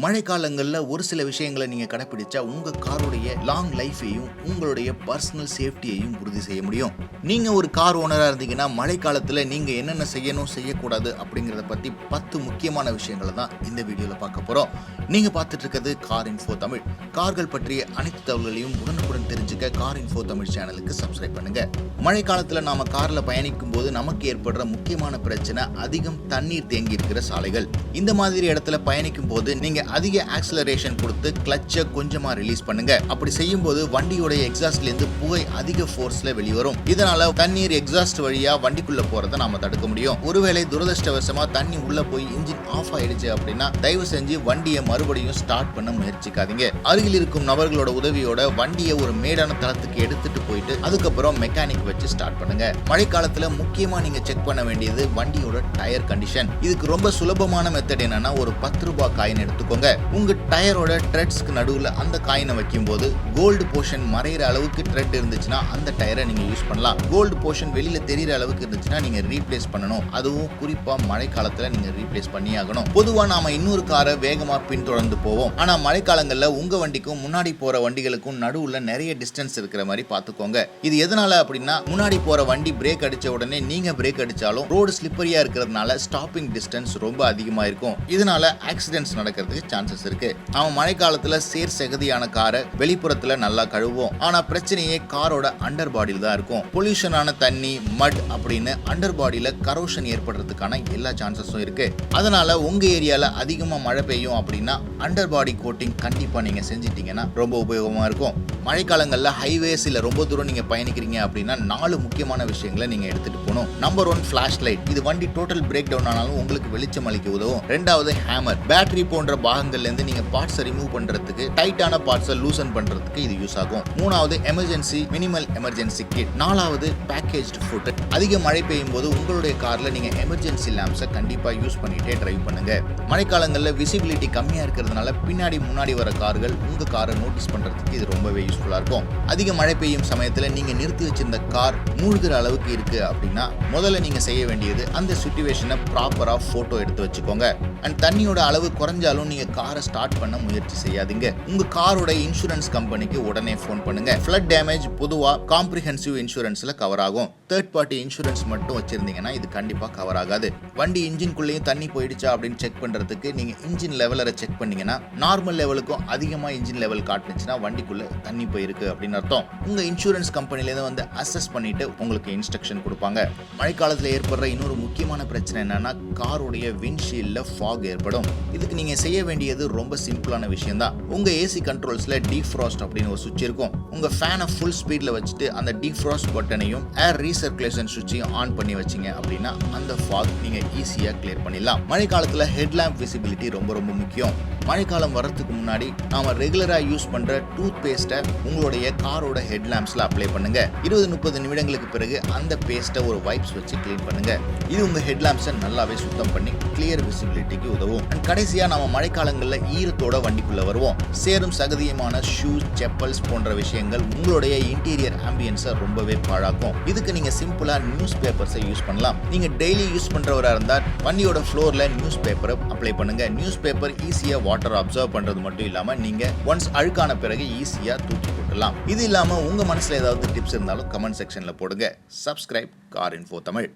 மழைக்காலங்கள்ல ஒரு சில விஷயங்களை நீங்க கடைபிடிச்சா உங்க காருடைய லாங் லைஃபையும் உங்களுடைய பர்சனல் சேஃப்டியையும் உறுதி செய்ய முடியும். நீங்க ஒரு கார் ஓனரா இருந்தீங்கன்னா மழைக்காலத்துல நீங்க என்னென்ன செய்யணும் செய்யக்கூடாது அப்படிங்கறத பத்தி 10 முக்கியமான விஷயங்களை தான் இந்த வீடியோல பார்க்க போறோம். நீங்க பார்த்துட்டு இருக்கிறது கார் இன்ஃபோ தமிழ். கார்கள் பற்றிய அனைத்து தகவல்களையும் உடனுக்குடன் தெரிஞ்சுக்க கார் இன்ஃபோ தமிழ் சேனலுக்கு சப்ஸ்கிரைப் பண்ணுங்க. மழைக்காலத்துல நாம கார்ல பயணிக்கும் போது நமக்கு ஏற்படுற முக்கியமான பிரச்சனை அதிகம் தண்ணீர் தேங்கி இருக்கிற சாலைகள். இந்த மாதிரி இடத்துல பயணிக்கும் போது நீங்க அதிக ஆக்சலரேஷன் கொடுத்து கிளட்சை கொஞ்சமா ரிலீஸ் பண்ணுங்க. அப்படி செய்யும் போது வண்டியோட எக்ஸாஸ்ட்ல இருந்து புகை அதிக ஃபோர்ஸ்ல வெளிவரும். இதனால தண்ணீர் எக்ஸாஸ்ட் வழியா வண்டிக்குள்ள போறதை நாம தடுக்க முடியும். ஒருவேளை துரதிருஷ்டவசமா தண்ணி உள்ள போய் இன்ஜின் ஆஃப் ஆயிடுச்சு அப்படின்னா தயவு செஞ்சு வண்டியை மறுபடியும் ஸ்டார்ட் பண்ண முயற்சிக்காதீங்க. அருகில் இருக்கும் நபர்களோட உதவியோட வண்டியை ஒரு மேடான தளத்துக்கு எடுத்துட்டு போயிட்டு அதுக்கப்புறம் மெக்கானிக் வச்சு ஸ்டார்ட் பண்ணுங்க. மழைக்காலத்துல முக்கியமா நீங்க செக் பண்ண வேண்டியது வண்டியோட டயர் கண்டிஷன். இதுக்கு ரொம்ப சுலபமான மெத்தட் என்னன்னா ஒரு 10 ரூபாய் காயின் எடுத்துக்கோங்க. உங்க டயரோட ட்ரெட்ஸ்க்கு நடுவுல அந்த காயினை வைக்கும் போது கோல்டு போர்ஷன் மறையிற அளவுக்கு ட்ரெட் இருந்துச்சுன்னா அந்த டயரை நீங்க யூஸ் பண்ணலாம். கோல்டு போர்ஷன் வெளியில தெரியற அளவுக்கு இருந்துச்சுன்னா நீங்க ரீப்ளேஸ் பண்ணணும். அதுவும் குறிப்பா மழைக்காலத்துல நீங்க ரீப்ளேஸ் பண்ணி ஆகணும். பொதுவா நாம இன்னொரு காரை வேகமா பின்தொடர்ந்து போவோம். ஆனா மழைக்காலங்கள்ல உங்க வண்டிக்கும் முன்னாடி போற வண்டிகளுக்கும் நடுவுல நிறைய டிஸ்டன்ஸ் இருக்கிற மாதிரி பாத்துக்கோங்க. இது எதனால அப்படின்னா முன்னாடி போற வண்டி பிரேக் அடிச்ச உடனே நீங்க பிரேக் அடிச்சாலும் ரோடு ஸ்லிப்பரியா இருக்கிறதுனால ஸ்டாப்பிங் டிஸ்டன்ஸ் ரொம்ப அதிகமா இருக்கும். இதனால ஆக்சிடென்ட்ஸ் நடக்கிறதுக்கு சான்சஸ் இருக்கு. அவன் மழைக்காலத்துல சேர் செகதியான காரை வெளிப்புறத்துல நல்லா கழுவோம். ஆனா பிரச்சனையே காரோட அண்டர் பாடியில் தான் இருக்கும். பொல்யூஷனான தண்ணி மட் அப்படின்னு அண்டர் பாடியில கரோஷன் ஏற்படுறதுக்கான எல்லா சான்சஸும் இருக்கு. அதனால உங்க ஏரியால அதிகமா மழை பெய்யும் அப்படின்னா அண்டர் பாடி கோட்டிங் கண்டிப்பா நீங்க செஞ்சிட்டீங்கன்னா ரொம்ப உபயோகமா இருக்கும். மழைக்காலங்கள்ல ஹைவேஸ் இல்ல ரொம்ப தூரம் நீங்க பயணிக்கிறீங்க அப்படின்னா 4 முக்கியமான விஷயங்களை நீங்க எடுத்துட்டு போகணும். Number 1 flash light. இது வண்டி டோட்டல் பிரேக் டவுன் ஆனாலும் உங்களுக்கு வெளிச்சம் அளிக்க உதவும். 2வது ஹேமர். பேட்டரி போன்ற பாகங்கள்ல இருந்து நீங்க பார்ட்ஸ் ரிமூவ் பண்றதுக்கு டைட்டான பார்ட்ஸை லூசன் பண்றதுக்கு இது யூஸ் ஆகும். 3வது எமர்ஜென்சி மினிமல் எமர்ஜென்சி கிட். 4வது பேக்கேஜ்டு ஃபுட். அதிக மழை பெய்யும் போது உங்களுடைய கார்ல நீங்க எமர்ஜென்சி லேம்ப்ஸை கண்டிப்பா யூஸ் பண்ணிட்டே டிரைவ் பண்ணுங்க. மழைக்காலங்கள்ல விசிபிலிட்டி கம்மியா இருக்கிறதுனால பின்னாடி முன்னாடி வர கார்கள் உங்க காரை நோட்டீஸ் பண்றதுக்கு இது ரொம்பவே யூஸ்ஃபுல்லா இருக்கும். அதிக மழை பெய்யும் சமயத்துல நீங்க நிறுத்தி வச்சிருந்த கார் மூழ்கிற அளவுக்கு இருக்கு அப்படின்னா முதல்ல நீங்க செய்ய வேண்டியது அந்த சிச்சுவேஷனை ப்ராப்பரா போட்டோ எடுத்து வச்சுக்கோங்க. அண்ட் தண்ணியோட அளவு குறைஞ்சாலும் நீங்க காரை ஸ்டார்ட் பண்ண முயற்சி செய்யாதீங்க. உங்க காரோட இன்சூரன்ஸ் கம்பெனிக்கு உடனே ஃபோன் பண்ணுங்க. ஃப்ளட் டேமேஜ் பொதுவா காம்ப்ரிஹென்சிவ் இன்சூரன்ஸ்ல கவர் ஆகும். தேர்ட் பார்ட்டி இன்சூரன்ஸ் மட்டும் வச்சிருந்தீங்கன்னா இது கண்டிப்பா கவர் ஆகாது. வண்டி இன்ஜின்குள்ளேயும் தண்ணி போயிடுச்சா அப்படின்னு செக் பண்றதுக்கு நீங்க இன்ஜின் லெவலரை செக் பண்ணீங்கன்னா நார்மல் லெவலுக்கும் அதிகமா இன்ஜின் லெவல் காட்டுச்சுன்னா வண்டிக்குள்ள தண்ணி போயிருக்கு அப்படின்னு அர்த்தம். உங்க இன்சூரன்ஸ் கம்பெனில இருந்து வந்து அசஸ் பண்ணிட்டு உங்களுக்கு இன்ஸ்ட்ரக்ஷன் கொடுப்பாங்க. மழைக்காலத்துல ஏற்படுற இன்னொரு முக்கியமான பிரச்சனை என்னன்னா காரோடைய விண்ட்ஷீல்ட்ல ஃபாக் ஏற்படும். இதுக்கு நீங்க செய்ய வேண்டியது ரொம்ப சிம்பிளான விஷயம் தான். உங்க ஏசி கண்ட்ரோல்ஸ்ல டீஃப்ராஸ்ட் அப்படின்னு ஒரு சுவிட்ச் இருக்கும். உங்க ஃபேனை ஃபுல் ஸ்பீட்ல வச்சுட்டு அந்த டீஃப்ராஸ்ட் பட்டனையும் ஏர் ரீசர்க்குலேஷன் சுவிட்சையும் ஆன் பண்ணி வச்சீங்க அப்படின்னா அந்த ஃபாக் நீங்க ஈஸியா கிளியர் பண்ணிடலாம். மழைக்காலத்துல ஹெட்லாம்ப் விசிபிலிட்டி ரொம்ப ரொம்ப முக்கியம். மழைக்காலம் வரதுக்கு முன்னாடி நாம ரெகுலரா யூஸ் பண்ற டூத் பேஸ்ட்டை உங்களுடைய காரோட ஹெட்லாம்ப்ஸ்ல அப்ளை பண்ணுங்க. 20-30 நிமிடங்களுக்கு பிறகு அந்த பேஸ்ட்டை ஒரு வைப்ஸ் வச்சு கிளீன் பண்ணுங்க. இது உங்க ஹெட்லாம்ப்ஸை நல்லாவே சுத்தம் பண்ணி கிளியர் விசிபிலிட்டிக்கு உதவும். கடைசியா நாம மழைக்காலங்கள்ல ஈரத்தோட வண்டிக்குள்ள வருவோம். சேரும் சகதியமான ஷூஸ் செப்பல்ஸ் போன்ற விஷயங்கள் உங்களுடைய இன்டீரியர் ஆம்பியன்ஸை ரொம்பவே பாழாக்கும். இதுக்கு நீங்க சிம்பிளா நியூஸ் பேப்பர்ஸை யூஸ் பண்ணலாம். நீங்க டெய்லி யூஸ் பண்றவரா இருந்தா வண்டியோட ஃப்ளோர்ல நியூஸ் பேப்பரை அப்ளை பண்ணுங்க. நியூஸ் பேப்பர் ஈஸியா வாட்டர் அப்சர்வ் பண்றது மட்டும் இல்லாம நீங்க ஒன்ஸ் அழுக்கான பிறகு ஈஸியா தூக்கி போட்டுடலாம். இது இல்லாம உங்க மனசுல ஏதாவது டிப்ஸ் இருந்தாலும் கமெண்ட் செக்ஷன்ல போடுங்க. Subscribe car info Tamil.